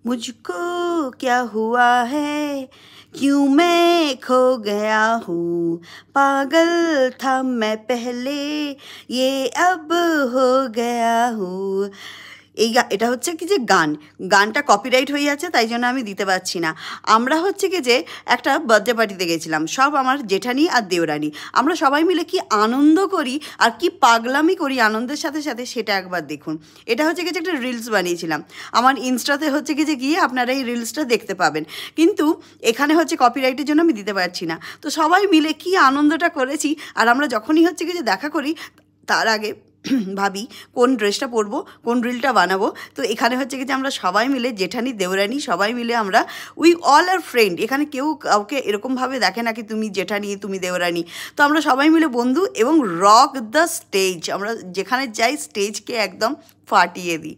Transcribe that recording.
मुझको क्या हुआ है, क्यों मैं खो गया हूँ, पागल था मैं पहले, ये अब हो गया हूँ। এটা হচ্ছে কি যে গানটা কপিরাইট হয়ে যাচ্ছে, তাই জন্য আমি দিতে পারছি না। আমরা হচ্ছে কি যে একটা বার্থডে পার্টিতে গেছিলাম, সব আমার জেঠানি আর দেওরানি। আমরা সবাই মিলে কি আনন্দ করি আর কি পাগলামি করি আনন্দের সাথে সাথে, সেটা একবার দেখুন। এটা হচ্ছে কি যে একটা রিলস বানিয়েছিলাম, আমার ইনস্টাতে হচ্ছে কি যে গিয়ে আপনারা এই রিলসটা দেখতে পাবেন, কিন্তু এখানে হচ্ছে কপিরাইটের জন্য আমি দিতে পারছি না। তো সবাই মিলে কি আনন্দটা করেছি। আর আমরা যখনই হচ্ছে কি যে দেখা করি, তার আগে ভাবি কোন ড্রেসটা পরবো, কোন রিলটা বানাবো। তো এখানে হচ্ছে কি যে আমরা সবাই মিলে, জেঠানি দেওরানি সবাই মিলে, আমরা উই অল আর ফ্রেন্ড। এখানে কেউ কাউকে এরকমভাবে দেখে না কি তুমি জেঠানি তুমি দেওরানি। তো আমরা সবাই মিলে বন্ধু, এবং রক দ্য স্টেজ, আমরা যেখানে যাই স্টেজকে একদম ফাটিয়ে দিই।